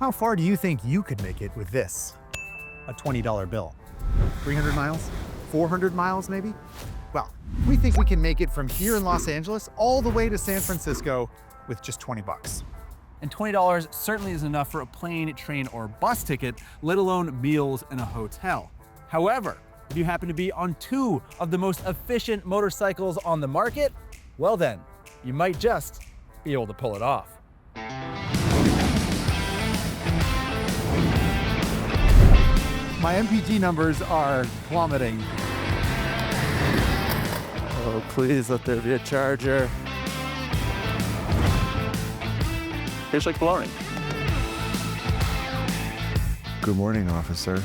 How far do you think you could make it with this? A $20 bill. 300 miles? 400 miles maybe? Well, we think we can make it from here in Los Angeles all the way to San Francisco with just 20 bucks. And $20 certainly is enough for a plane, train, or bus ticket, let alone meals and a hotel. However, if you happen to be on two of the most efficient motorcycles on the market, well then, you might just be able to pull it off. My MPG numbers are plummeting. Oh, please let there be a charger. Tastes like bologna. Good morning, officer.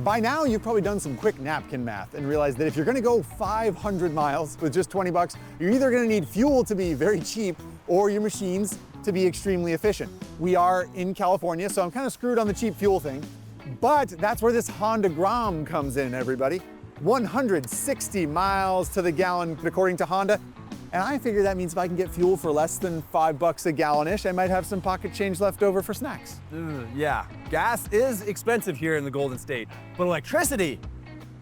By now, you've probably done some quick napkin math and realized that if you're gonna go 500 miles with just 20 bucks, you're either gonna need fuel to be very cheap or your machines to be extremely efficient. We are in California, so I'm kind of screwed on the cheap fuel thing, but that's where this Honda Grom comes in, everybody. 160 miles to the gallon, according to Honda. And I figure that means if I can get fuel for less than $5 a gallon-ish, I might have some pocket change left over for snacks. Yeah, gas is expensive here in the Golden State, but electricity,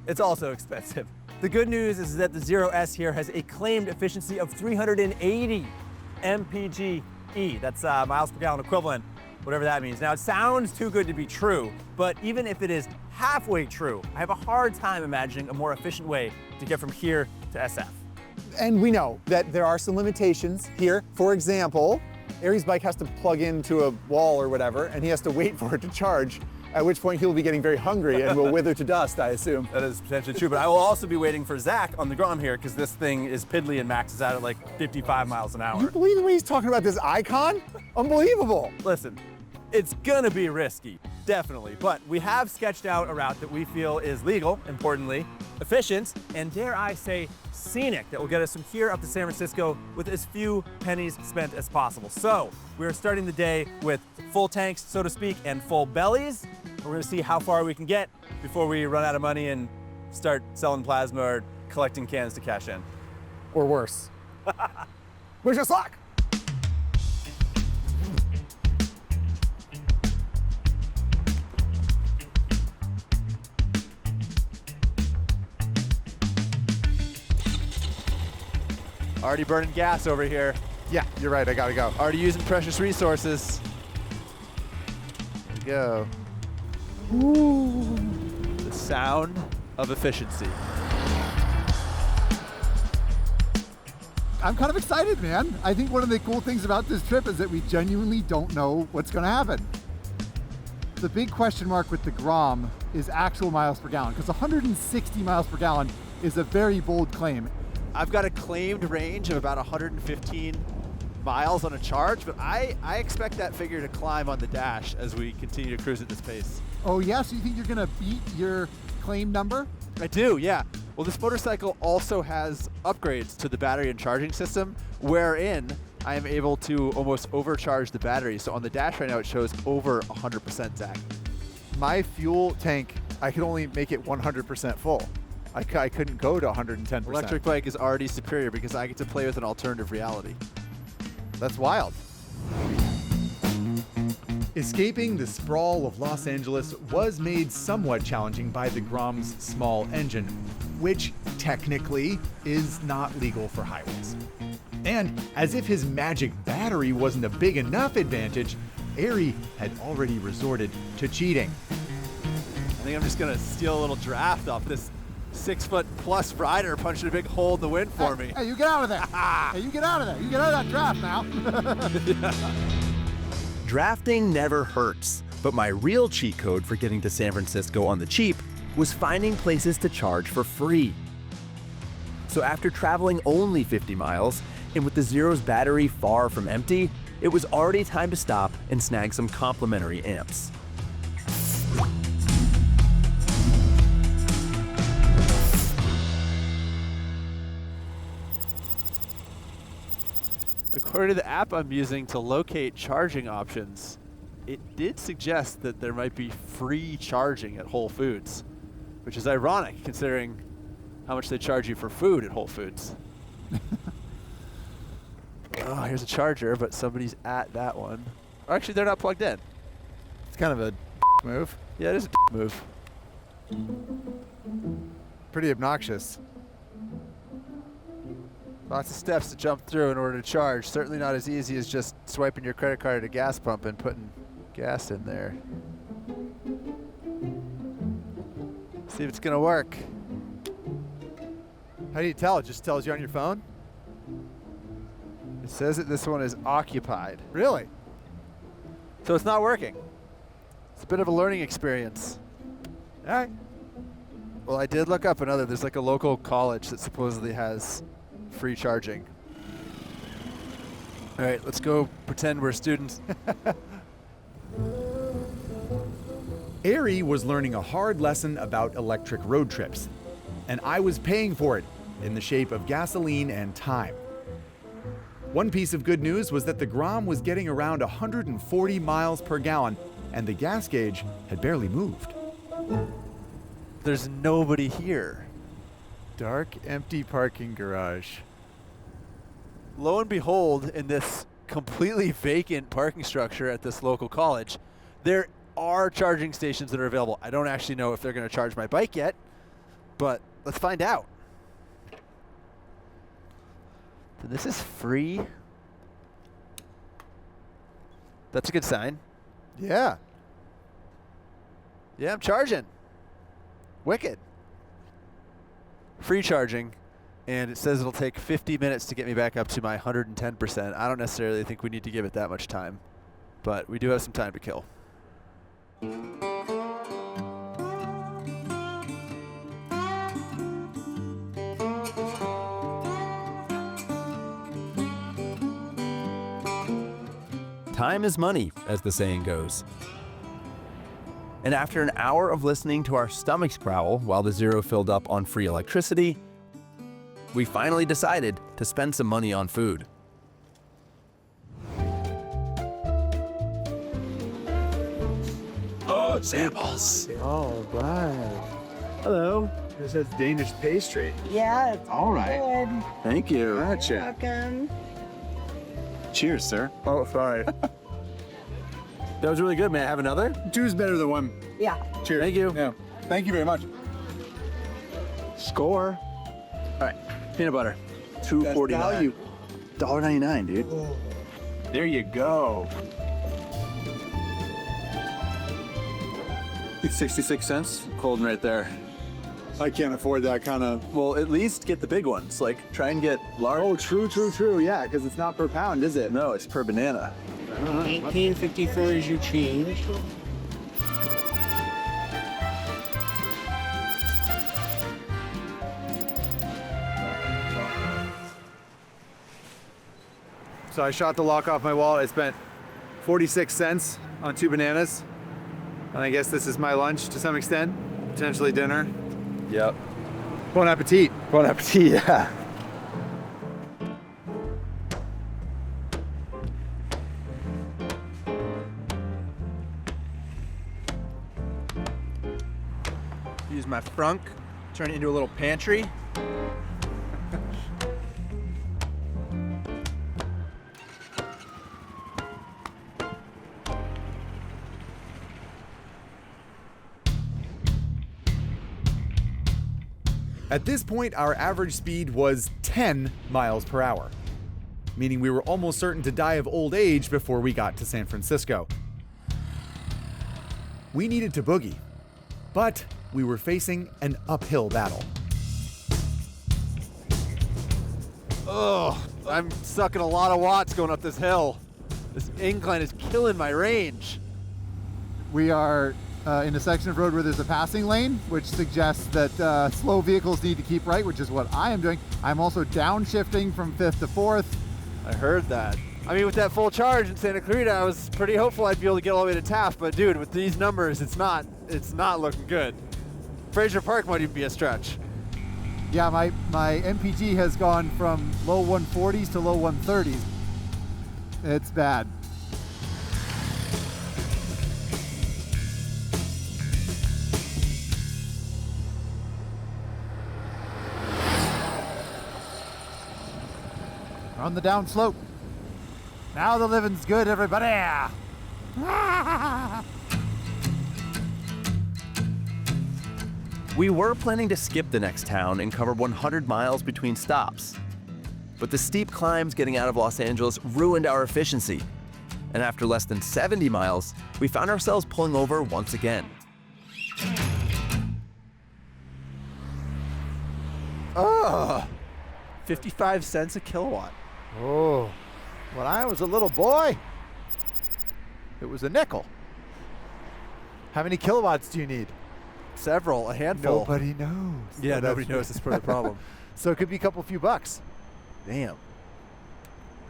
it's also expensive. The good news is that the Zero S here has a claimed efficiency of 380 mpge. That's miles per gallon equivalent, whatever that means. Now, it sounds too good to be true, but even if it is halfway true, I have a hard time imagining a more efficient way to get from here to SF. And we know that there are some limitations here. For example, Ari's bike has to plug into a wall or whatever, and he has to wait for it to charge, at which point he'll be getting very hungry and will wither to dust, I assume. That is potentially true, but I will also be waiting for Zack on the Grom here, because this thing is piddly and maxes out at like 55 miles an hour. You believe the way he's talking about this icon? Unbelievable. Listen, it's gonna be risky, definitely, but we have sketched out a route that we feel is legal, importantly, efficient, and dare I say, scenic, that will get us from here up to San Francisco with as few pennies spent as possible. So we're starting the day with full tanks, so to speak, and full bellies. We're gonna see how far we can get before we run out of money and start selling plasma or collecting cans to cash in. Or worse. Wish us luck. Already burning gas over here. Yeah, you're right, I gotta go. Already using precious resources. There we go. Ooh. The sound of efficiency. I'm kind of excited, man. I think one of the cool things about this trip is that we genuinely don't know what's gonna happen. The big question mark with the Grom is actual miles per gallon, because 160 miles per gallon is a very bold claim. I've got a claimed range of about 115 miles on a charge, but I expect that figure to climb on the dash as we continue to cruise at this pace. Oh yeah, so you think you're gonna beat your claim number? I do, yeah. Well, this motorcycle also has upgrades to the battery and charging system, wherein I am able to almost overcharge the battery. So on the dash right now, it shows over 100%, Zach. My fuel tank, I could only make it 100% full. I couldn't go to 110%. Electric bike is already superior because I get to play with an alternative reality. That's wild. Escaping the sprawl of Los Angeles was made somewhat challenging by the Grom's small engine, which technically is not legal for highways. And as if his magic battery wasn't a big enough advantage, Ari had already resorted to cheating. I think I'm just gonna steal a little draft off this 6-foot-plus rider punching a big hole in the wind for me. Hey, you get out of there. Hey, you get out of there. You get out of that draft now. Drafting never hurts, but my real cheat code for getting to San Francisco on the cheap was finding places to charge for free. So after traveling only 50 miles, and with the Zero's battery far from empty, it was already time to stop and snag some complimentary amps. According to the app I'm using to locate charging options, it did suggest that there might be free charging at Whole Foods, which is ironic considering how much they charge you for food at Whole Foods. Oh, here's a charger, but somebody's at that one. Or actually, they're not plugged in. It's kind of a move. Yeah, it is a move. Pretty obnoxious. Lots of steps to jump through in order to charge. Certainly not as easy as just swiping your credit card at a gas pump and putting gas in there. See if it's gonna work. How do you tell? It just tells you on your phone? It says that this one is occupied. Really? So it's not working. It's a bit of a learning experience. All right. Well, I did look up another. There's like a local college that supposedly has free charging. All right, let's go pretend we're students. Ari was learning a hard lesson about electric road trips, and I was paying for it in the shape of gasoline and time. One piece of good news was that the Grom was getting around 140 miles per gallon, and the gas gauge had barely moved. There's nobody here. Dark, empty parking garage. Lo and behold, in this completely vacant parking structure at this local college, there are charging stations that are available. I don't actually know if they're going to charge my bike yet, but let's find out. This is free. That's a good sign. Yeah. Yeah, I'm charging. Wicked. Free charging, and it says it'll take 50 minutes to get me back up to my 110%. I don't necessarily think we need to give it that much time, but we do have some time to kill. Time is money, as the saying goes. And after an hour of listening to our stomachs growl while the Zero filled up on free electricity, we finally decided to spend some money on food. Oh, samples. All right. Hello. This is Danish pastry. Yeah, it's All right. good. Thank you. You're welcome. Cheers, sir. Oh, sorry. That was really good, man. Have another? Two's better than one. Yeah. Cheers. Thank you. Yeah. Thank you very much. Score. All right, peanut butter. $2.49. $1.99, dude. There you go. 66 cents. Cold right there. I can't afford that kind of. Well, at least get the big ones. Like, try and get large. Oh, true. Yeah, because it's not per pound, is it? No, it's per banana. 1854 is your change. So I shot the lock off my wallet. I spent 46 cents on 2 bananas. And I guess this is my lunch to some extent, potentially dinner. Yep. Bon appetit. Bon appetit, yeah. Use my frunk, turn it into a little pantry. At this point, our average speed was 10 miles per hour, meaning we were almost certain to die of old age before we got to San Francisco. We needed to boogie, but we were facing an uphill battle. Ugh, I'm sucking a lot of watts going up this hill. This incline is killing my range. We are in a section of road where there's a passing lane, which suggests that slow vehicles need to keep right, which is what I am doing. I'm also downshifting from 5th to 4th. I heard that. I mean, with that full charge in Santa Clarita, I was pretty hopeful I'd be able to get all the way to Taft, but dude, with these numbers, it's not looking good. Fraser Park might even be a stretch. Yeah, my MPG has gone from low 140s to low 130s. It's bad. We're on the down slope. Now the living's good, everybody. We were planning to skip the next town and cover 100 miles between stops. But the steep climbs getting out of Los Angeles ruined our efficiency. And after less than 70 miles, we found ourselves pulling over once again. 55 cents a kilowatt. Oh, when I was a little boy, it was a nickel. How many kilowatts do you need? Several, a handful. Nobody knows. Yeah, So nobody that's- knows. That's part of the problem. So it could be a couple few bucks. Damn.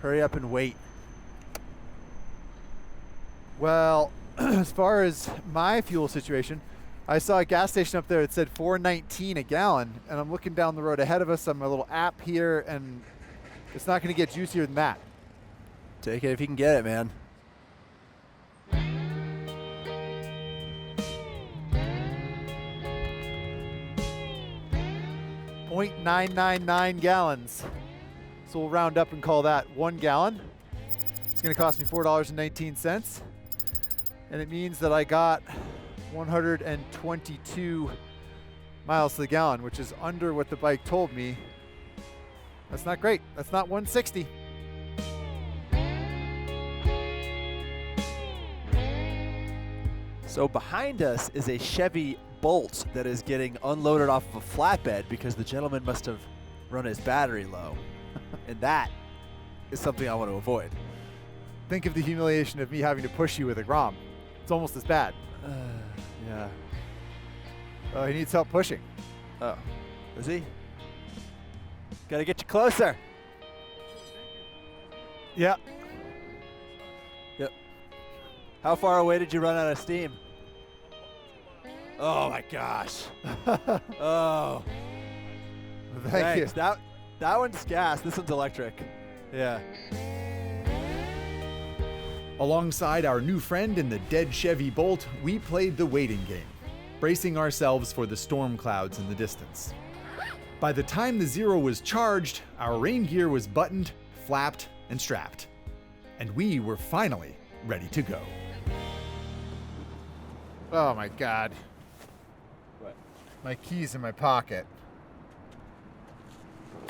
Hurry up and wait. Well, as far as my fuel situation, I saw a gas station up there that said $4.19 a gallon, and I'm looking down the road ahead of us on my little app here, and it's not going to get juicier than that. Take it if you can get it, man. .999 gallons. So we'll round up and call that 1 gallon. It's going to cost me $4.19, and it means that I got 122 miles to the gallon, which is under what the bike told me. That's not great. That's not 160. So behind us is a Chevy Bolt that is getting unloaded off of a flatbed because the gentleman must have run his battery low. And that is something I want to avoid. Think of the humiliation of me having to push you with a Grom. It's almost as bad. Yeah. Oh, he needs help pushing. Oh. Is he? Gotta get you closer. Yeah. Yep. How far away did you run out of steam? Oh my gosh. Oh. Thank you. Thanks. That one's gas. This one's electric. Yeah. Alongside our new friend in the dead Chevy Bolt, we played the waiting game, bracing ourselves for the storm clouds in the distance. By the time the Zero was charged, our rain gear was buttoned, flapped, and strapped. And we were finally ready to go. Oh my God. What? My keys in my pocket.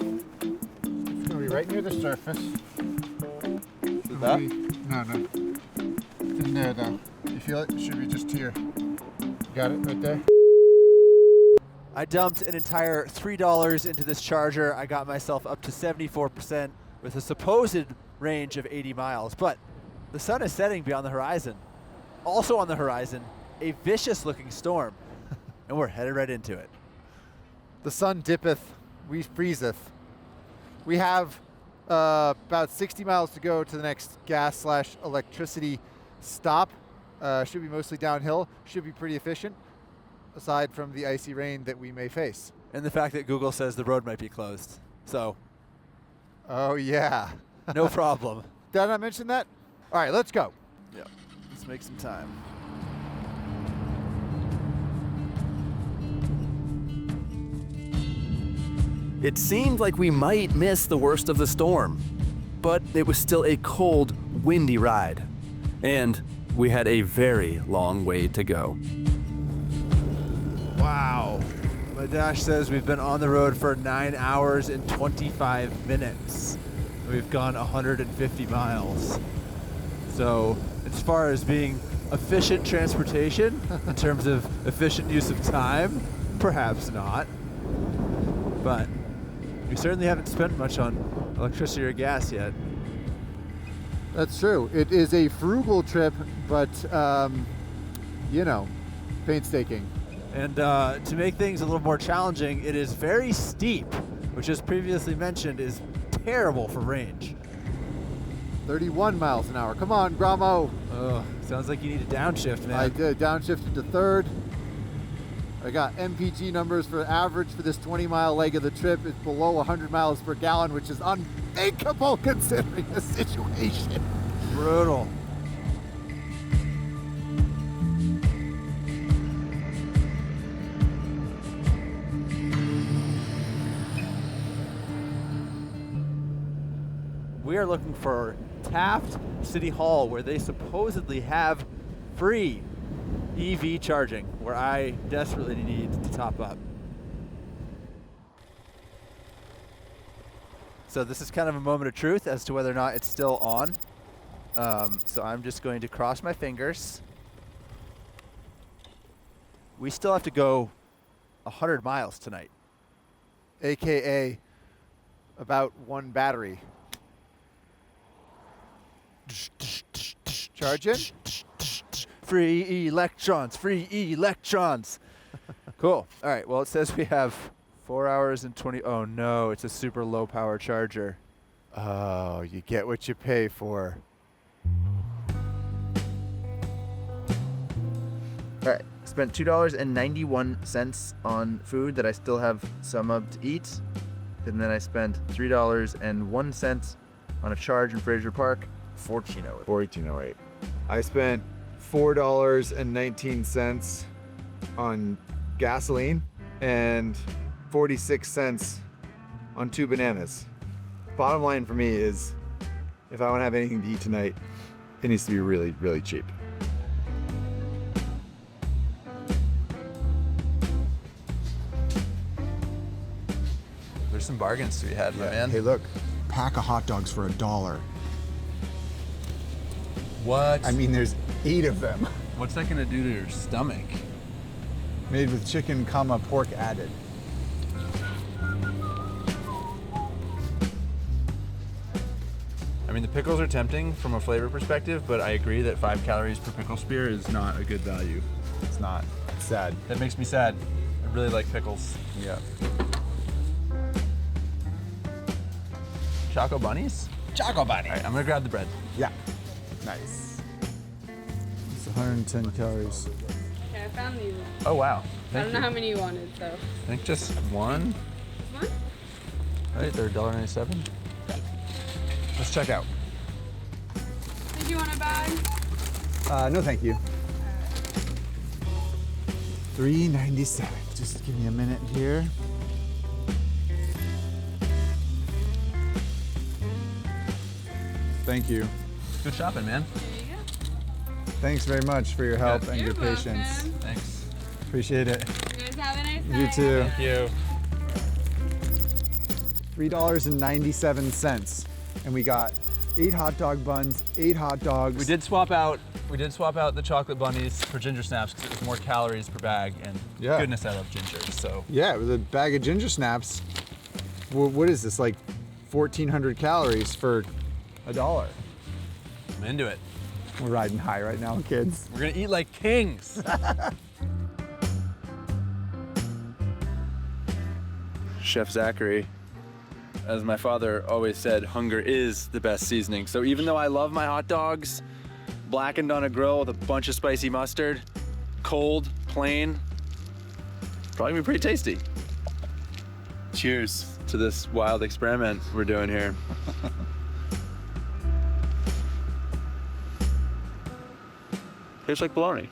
It's gonna be right near the surface. That? No. It's in there though. You feel it? It should be just here. Got it right there? I dumped an entire $3 into this charger. I got myself up to 74% with a supposed range of 80 miles. But the sun is setting beyond the horizon. Also on the horizon, a vicious looking storm. And we're headed right into it. The sun dippeth, we freezeth. We have about 60 miles to go to the next gas/electricity stop. Should be mostly downhill. Should be pretty efficient, aside from the icy rain that we may face. And the fact that Google says the road might be closed. So, Oh yeah. no problem. Did I not mention that? All right, let's go. Yeah. Let's make some time. It seemed like we might miss the worst of the storm, but it was still a cold, windy ride, and we had a very long way to go. Wow. My dash says we've been on the road for 9 hours and 25 minutes. We've gone 150 miles. So, as far as being efficient transportation, in terms of efficient use of time, perhaps not. But we certainly haven't spent much on electricity or gas yet. That's true. It is a frugal trip, but, painstaking. And to make things a little more challenging, it is very steep, which, as previously mentioned, is terrible for range. 31 miles an hour. Come on, Gromo. Ugh, sounds like you need a downshift, man. I did. Downshifted to third. I got MPG numbers for average for this 20-mile leg of the trip. It's below 100 miles per gallon, which is unthinkable considering the situation. Brutal. We are looking for Taft City Hall, where they supposedly have free EV charging, where I desperately need to top up. So this is kind of a moment of truth as to whether or not it's still on. So I'm just going to cross my fingers. We still have to go 100 miles tonight. AKA about one battery. Charging. Free electrons, free electrons. Cool. All right, well, it says we have 4 hours and 20. Oh, no, it's a super low power charger. Oh, you get what you pay for. All right, spent $2.91 on food that I still have some of to eat. And then I spent $3.01 on a charge in Fraser Park. $14.08. I spent $4.19 on gasoline and 46 cents on 2 bananas. Bottom line for me is, if I want to have anything to eat tonight, it needs to be really, really cheap. There's some bargains to be had, my man. Hey, look, pack of hot dogs for $1. What? I mean, there's 8 of them. What's that gonna do to your stomach? Made with chicken, pork added. I mean, the pickles are tempting from a flavor perspective, but I agree that 5 calories per pickle spear is not a good value. It's not. It's sad. That makes me sad. I really like pickles. Yeah. Choco bunnies? Choco bunny. All right, I'm gonna grab the bread. Yeah. Nice. It's 110 calories. Okay, I found these. Oh, wow. I don't know how many you wanted, so. I think just one. One? Right, they're $1.97. Let's check out. Did you want a bag? No, thank you. $3.97. Just give me a minute here. Thank you. Good shopping, man. There you go. Thanks very much for your help and You're your patience. welcome. Thanks. Appreciate it. You guys have a nice night. You too. Thank you. $3.97, and we got 8 hot dog buns, 8 hot dogs. We did swap out the chocolate bunnies for ginger snaps because it was more calories per bag, and Yeah. goodness, I love ginger. So Yeah, it was a bag of ginger snaps. What is this, like 1,400 calories for $1? I'm into it. We're riding high right now, kids. We're gonna eat like kings. Chef Zachary, as my father always said, hunger is the best seasoning. So even though I love my hot dogs, blackened on a grill with a bunch of spicy mustard, cold, plain, probably gonna be pretty tasty. Cheers to this wild experiment we're doing here. Tastes like bologna.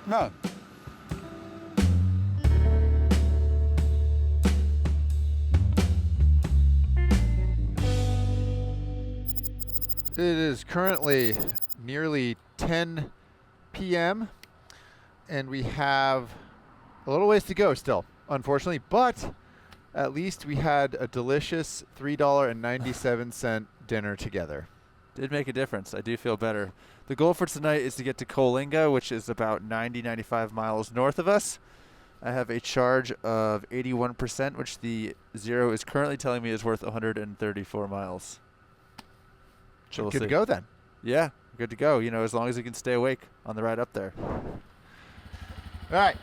No. It is currently nearly 10 p.m. and we have a little ways to go still, unfortunately, but at least we had a delicious $3.97 dinner together. Did make a difference. I do feel better. The goal for tonight is to get to Coalinga, which is about 95 miles north of us. I have a charge of 81%, which the Zero is currently telling me is worth 134 miles. So we'll Good see. to go then. Yeah, good to go. You know, as long as we can stay awake on the ride up there. All right.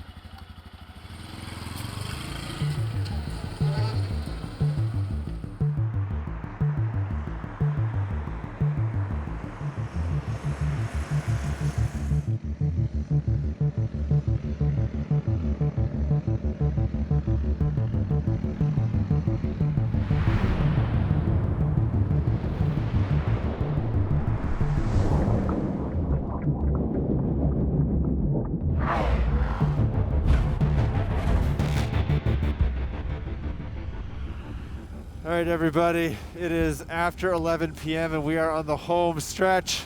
All right, everybody. It is after 11 p.m. and we are on the home stretch.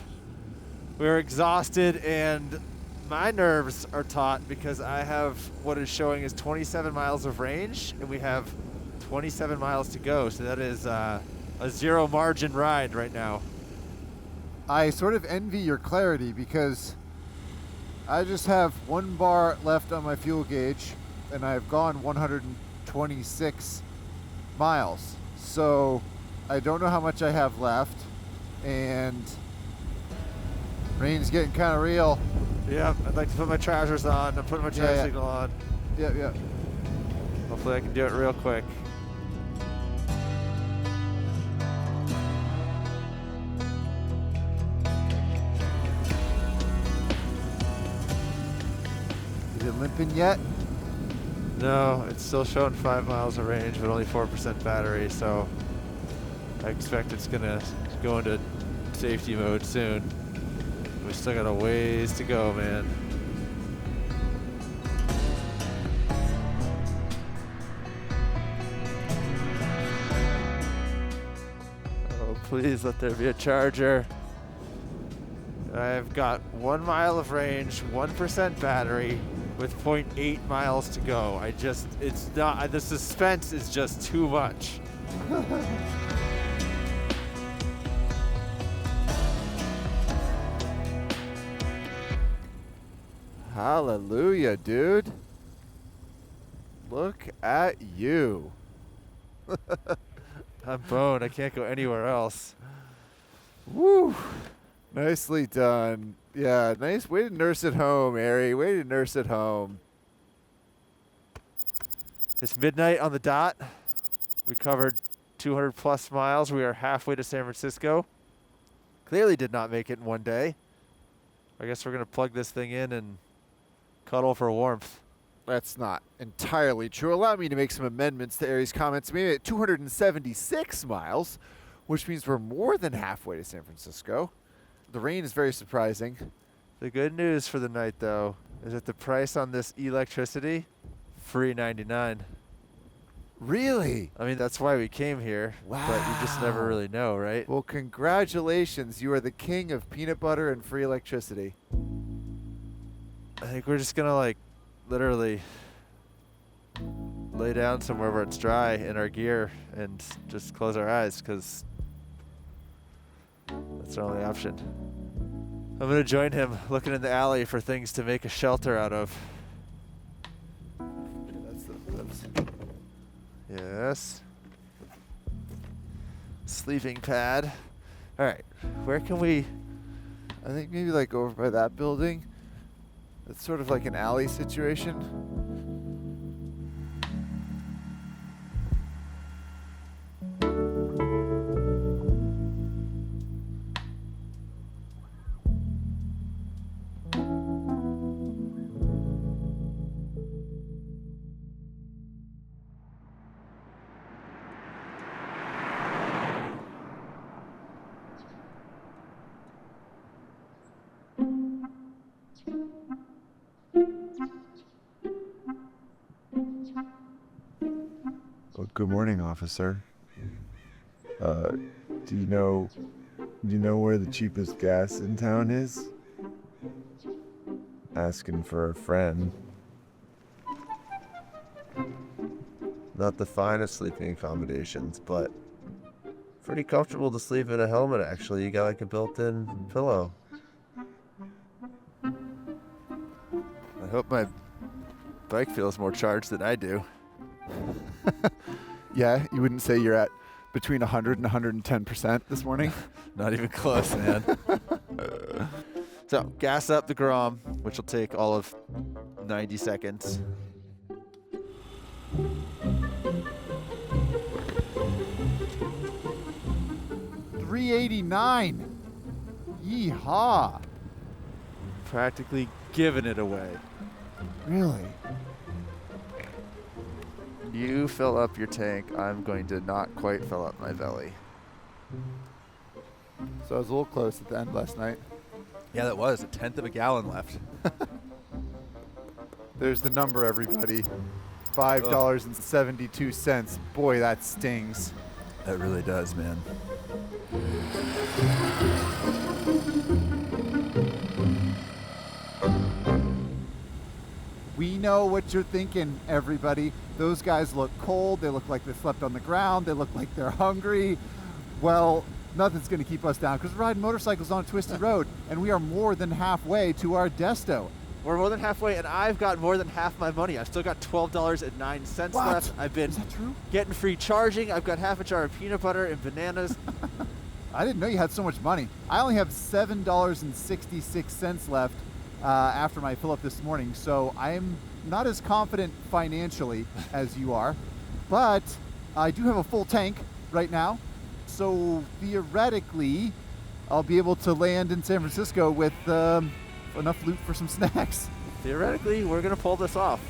We're exhausted and my nerves are taut because I have what is showing is 27 miles of range and we have 27 miles to go. So that is a zero margin ride right now. I sort of envy your clarity because I just have 1 bar left on my fuel gauge and I've gone 126 miles. So I don't know how much I have left and rain's getting kind of real. Yep, I'd like to put my trousers on. I'm putting my turn signal on. Yep. Hopefully I can do it real quick. Is it limping yet? No, it's still showing 5 miles of range, but only 4% battery, so I expect it's gonna go into safety mode soon. We still got a ways to go, man. Oh, please let there be a charger. I've got 1 mile of range, 1% battery, with 0.8 miles to go. It's not, the suspense is just too much. Hallelujah, dude. Look at you. I'm boned, I can't go anywhere else. Woo. Nicely done. Yeah, nice way to nurse it home, Ari. Way to nurse it home. It's midnight on the dot. We covered 200 plus miles. We are halfway to San Francisco. Clearly did not make it in one day. I guess we're gonna plug this thing in and cuddle for warmth. That's not entirely true. Allow me to make some amendments to Ari's comments. We made it 276 miles, which means we're more than halfway to San Francisco. The rain is very surprising. The good news for the night, though, is that the price on this electricity, free 99. Really? I mean, that's why we came here. Wow. But you just never really know, right? Well, congratulations. You are the king of peanut butter and free electricity. I think we're just gonna, like, literally lay down somewhere where it's dry in our gear and just close our eyes, because that's our only option. I'm gonna join him looking in the alley for things to make a shelter out of. Yes. Sleeping pad. All right, where can we? I think maybe like over by that building. It's sort of like an alley situation. Well, good morning, officer. Do you know where the cheapest gas in town is? Asking for a friend. Not the finest sleeping accommodations, but pretty comfortable to sleep in a helmet, actually. You got like a built-in pillow. I hope my bike feels more charged than I do. Yeah, you wouldn't say you're at between 100 and 110% this morning? Not even close, man. So, gas up the Grom, which will take all of 90 seconds. $3.89. Yeehaw. Practically giving it away. Really? You fill up your tank, I'm going to not quite fill up my belly. So I was a little close at the end last night. Yeah, that was 1/10 of a gallon left. There's the number, everybody. $5.72. Boy, that stings. That really does, man. We know what you're thinking, everybody. Those guys look cold. They look like they slept on the ground. They look like they're hungry. Well, nothing's going to keep us down because we're riding motorcycles on a twisted road, and we are more than halfway to our desto. We're more than halfway, and I've got more than half my money. I've still got $12.09 What? left. I've been Is that true? getting free charging. I've got half a jar of peanut butter and bananas. I didn't know you had so much money. I only have $7.66 left after I fill up this morning, so I'm not as confident financially as you are, but I do have a full tank right now, so theoretically I'll be able to land in San Francisco with enough loot for some snacks. Theoretically, we're going to pull this off.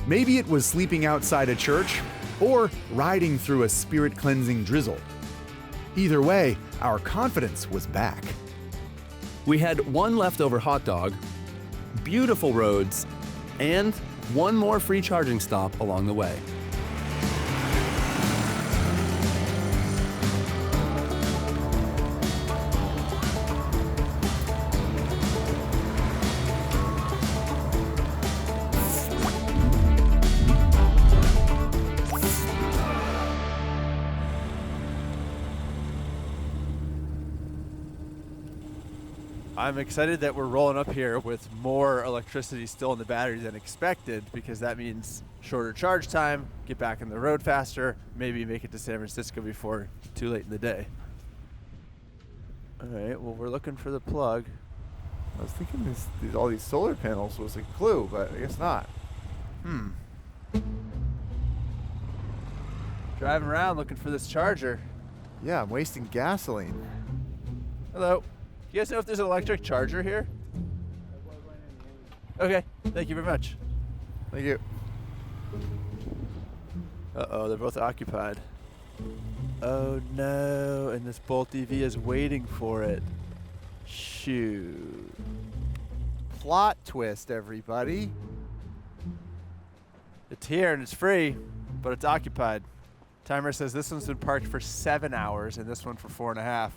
Maybe it was sleeping outside a church or riding through a spirit-cleansing drizzle. Either way, our confidence was back. We had one leftover hot dog, beautiful roads, and one more free charging stop along the way. I'm excited that we're rolling up here with more electricity still in the battery than expected, because that means shorter charge time, get back on the road faster, maybe make it to San Francisco before too late in the day. All right, well, we're looking for the plug. I was thinking all these solar panels was a clue, but I guess not. Driving around looking for this charger. Yeah, I'm wasting gasoline. Hello. You guys know if there's an electric charger here? Okay, thank you very much. Thank you. Uh-oh, they're both occupied. Oh no, and this Bolt EV is waiting for it. Shoot. Plot twist, everybody. It's here and it's free, but it's occupied. Timer says this one's been parked for 7 hours and this one for 4.5.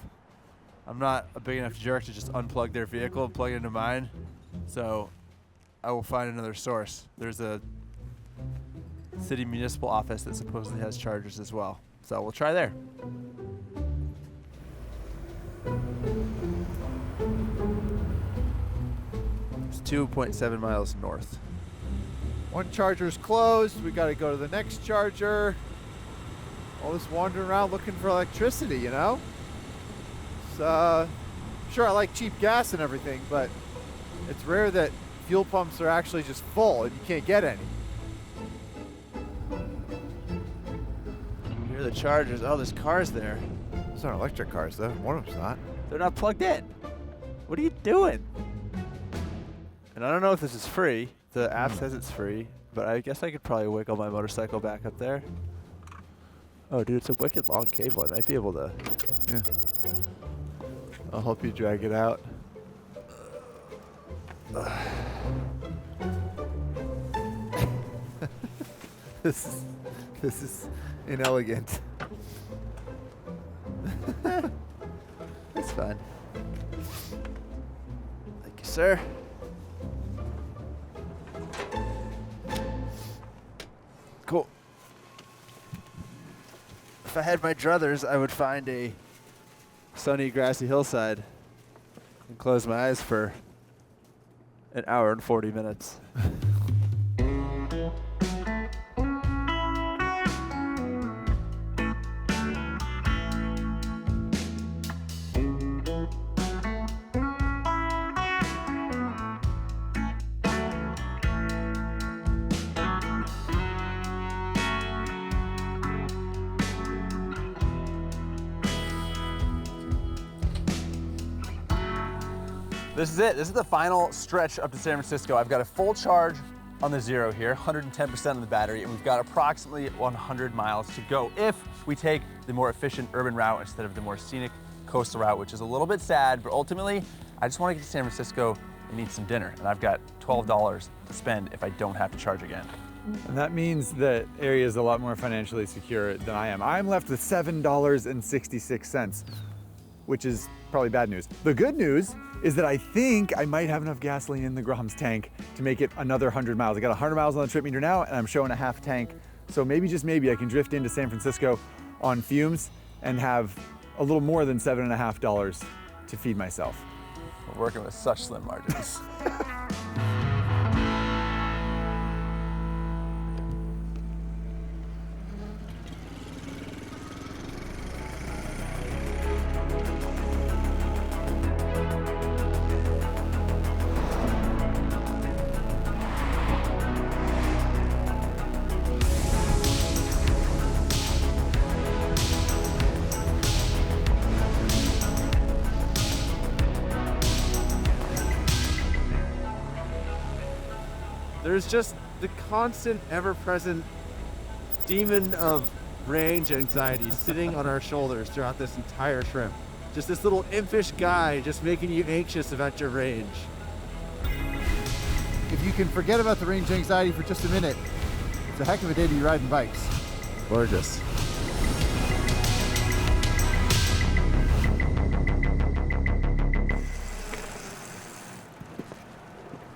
I'm not a big enough jerk to just unplug their vehicle and plug it into mine, so I will find another source. There's a city municipal office that supposedly has chargers as well, so we'll try there. It's 2.7 miles north. One charger's closed. We got to go to the next charger. All this wandering around looking for electricity, you know? Sure, I like cheap gas and everything, but it's rare that fuel pumps are actually just full and you can't get any. Here are the chargers. Oh, there's cars there. Those aren't electric cars, though. One of them's not. They're not plugged in. What are you doing? And I don't know if this is free. The app says it's free, but I guess I could probably wiggle my motorcycle back up there. Oh, dude, it's a wicked long cable. I might be able to. Yeah. I'll help you drag it out. This is inelegant. It's fine. Thank you, sir. Cool. If I had my druthers, I would find a sunny, grassy hillside and close my eyes for an hour and 40 minutes. This is it. This is the final stretch up to San Francisco. I've got a full charge on the Zero here, 110% of the battery, and we've got approximately 100 miles to go if we take the more efficient urban route instead of the more scenic coastal route, which is a little bit sad, but ultimately, I just want to get to San Francisco and eat some dinner, and I've got $12 to spend if I don't have to charge again. And that means that Ari is a lot more financially secure than I am. I'm left with $7.66, which is probably bad news. The good news is that I think I might have enough gasoline in the Grom's tank to make it another 100 miles. I got 100 miles on the trip meter now, and I'm showing a half tank. So maybe, just maybe, I can drift into San Francisco on Fumes and have a little more than $7.50 to feed myself. We're working with such slim margins. There's just the constant, ever-present demon of range anxiety sitting on our shoulders throughout this entire trip. Just this little impish guy just making you anxious about your range. If you can forget about the range anxiety for just a minute, it's a heck of a day to be riding bikes. Gorgeous.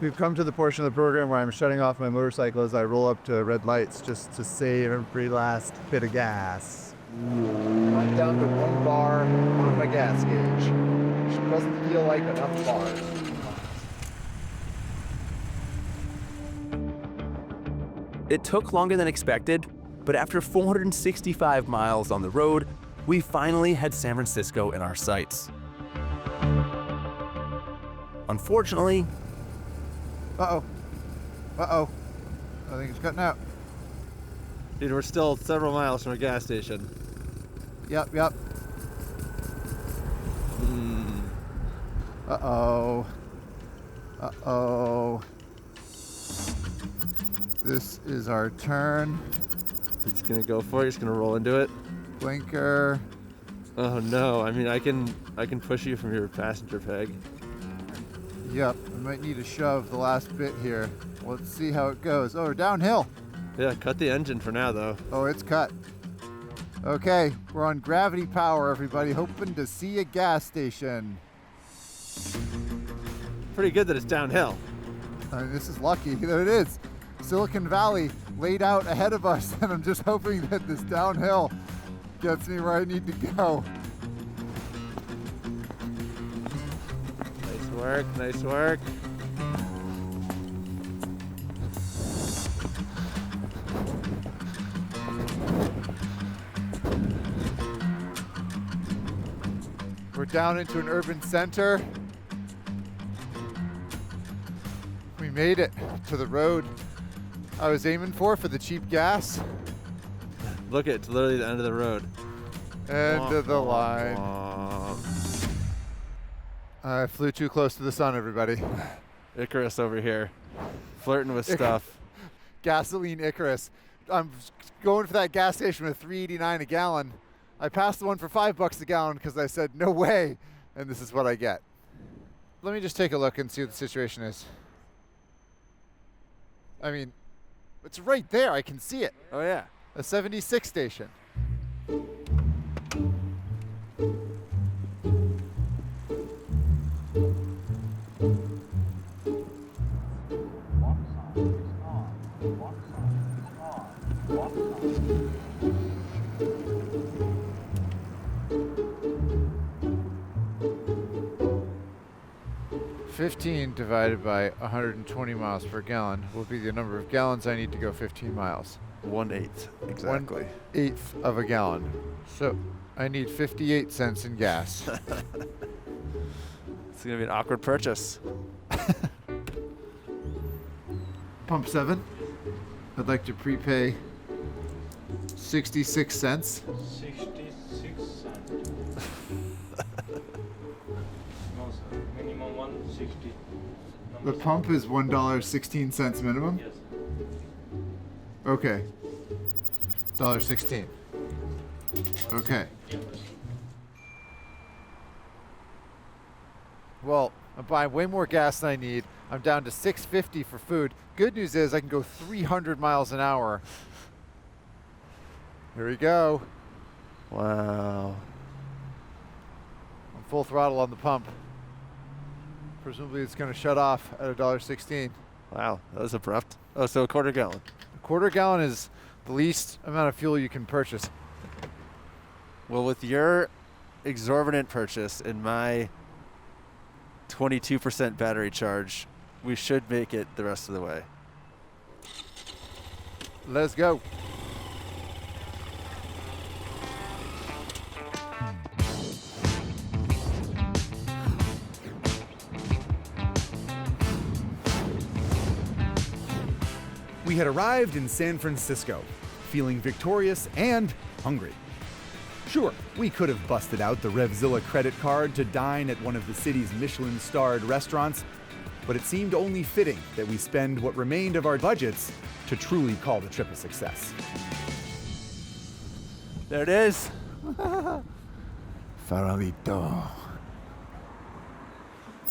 We've come to the portion of the program where I'm shutting off my motorcycle as I roll up to red lights just to save every last bit of gas. I'm down to 1 bar on my gas gauge, which doesn't feel like enough bars. It took longer than expected, but after 465 miles on the road, we finally had San Francisco in our sights. Unfortunately, Uh-oh. Uh-oh. I think it's cutting out. Dude, we're still several miles from a gas station. Yep. Uh-oh. Uh-oh. This is our turn. He's gonna go for it, he's gonna roll into it. Blinker. Oh no, I mean I can push you from your passenger peg. Yep, I might need to shove the last bit here. Let's see how it goes. Oh, we're downhill. Yeah, cut the engine for now though. Oh, it's cut. Okay, we're on gravity power, everybody. Hoping to see a gas station. Pretty good that it's downhill. I mean, this is lucky that it is. Silicon Valley laid out ahead of us, and I'm just hoping that this downhill gets me where I need to go. Nice work. We're down into an urban center. We made it to the road I was aiming for the cheap gas. Look, it's literally the end of the road. End of the line. I flew too close to the sun, everybody. Icarus over here, flirting with stuff. Gasoline Icarus. I'm going for that gas station with $3.89 a gallon. I passed the one for $5 a gallon because I said, no way, and this is what I get. Let me just take a look and see what the situation is. I mean, it's right there. I can see it. Oh yeah. A 76 station. $15 divided by 120 miles per gallon will be the number of gallons I need to go 15 miles. 1/8, exactly. 1/8 of a gallon. So I need 58 cents in gas. It's gonna be an awkward purchase. Pump 7. I'd like to prepay 66 cents. 66 cents. No, sir. Minimum 160. The pump is $1.16 minimum? Yes. Okay. $1.16. Okay. Well, I'm buying way more gas than I need. I'm down to $6.50 for food. Good news is I can go 300 miles an hour. Here we go. Wow. I'm full throttle on the pump. Presumably it's going to shut off at $1.16. Wow, that was abrupt. Oh, so a quarter gallon. A quarter gallon is the least amount of fuel you can purchase. Well, with your exorbitant purchase and my 22% battery charge, we should make it the rest of the way. Let's go. We had arrived in San Francisco, feeling victorious and hungry. Sure, we could have busted out the RevZilla credit card to dine at one of the city's Michelin-starred restaurants, but it seemed only fitting that we spend what remained of our budgets to truly call the trip a success. There it is. Farolito.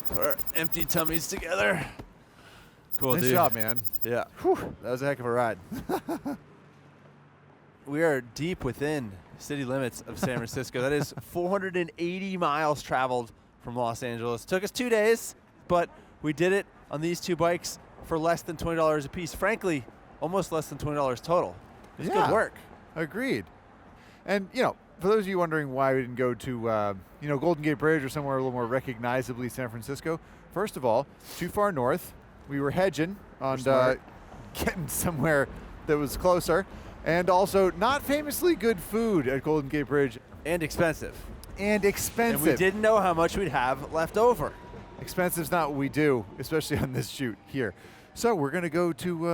Put our empty tummies together. Cool, Nice dude. job, man. Yeah. Whew, that was a heck of a ride. We are deep within city limits of San Francisco. That is 480 miles traveled from Los Angeles. Took us 2 days, but we did it on these two bikes for less than $20 a piece. Frankly, almost less than $20 total. It's good work. Agreed. And, you know, for those of you wondering why we didn't go to, Golden Gate Bridge or somewhere a little more recognizably San Francisco, first of all, too far north. We were hedging on getting somewhere that was closer. And also, not famously good food at Golden Gate Bridge. And expensive. And expensive. And we didn't know how much we'd have left over. Expensive's not what we do, especially on this shoot here. So we're going to go to,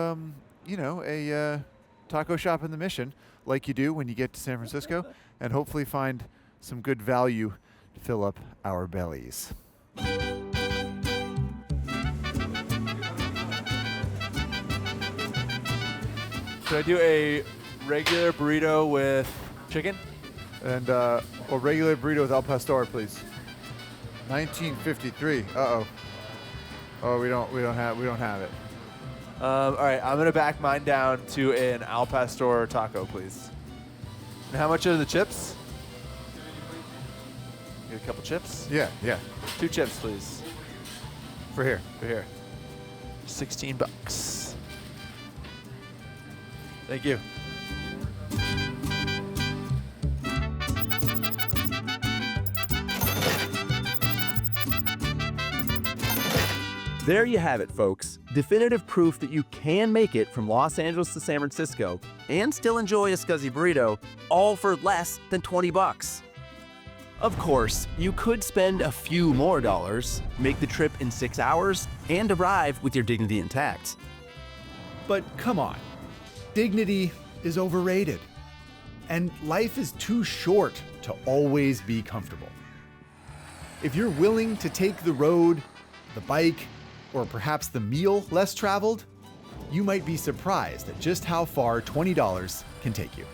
a taco shop in the Mission, like you do when you get to San Francisco, and hopefully find some good value to fill up our bellies. Should I do a regular burrito with chicken? And a regular burrito with al pastor, please. 1953. Uh-oh. Oh, we don't have it. All right, I'm gonna back mine down to an al pastor taco, please. And how much are the chips? Get a couple chips. Yeah. 2 chips, please. For here. For here. $16. Thank you. There you have it, folks. Definitive proof that you can make it from Los Angeles to San Francisco and still enjoy a scuzzy burrito, all for less than $20. Of course, you could spend a few more dollars, make the trip in 6 hours, and arrive with your dignity intact. But come on, dignity is overrated. And life is too short to always be comfortable. If you're willing to take the road, the bike, or perhaps the meal less traveled, you might be surprised at just how far $20 can take you.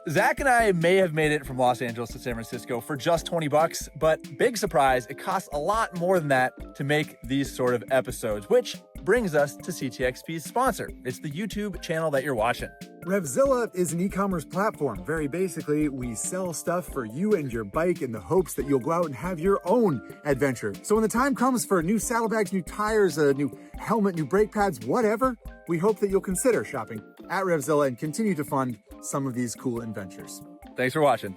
Zach and I may have made it from Los Angeles to San Francisco for just $20, but big surprise, it costs a lot more than that to make these sort of episodes, which brings us to CTXP's sponsor. It's the YouTube channel that you're watching. RevZilla is an e-commerce platform. Very basically, we sell stuff for you and your bike in the hopes that you'll go out and have your own adventure. So when the time comes for new saddlebags, new tires, a new helmet, new brake pads, whatever, we hope that you'll consider shopping at RevZilla and continue to fund some of these cool adventures. Thanks for watching.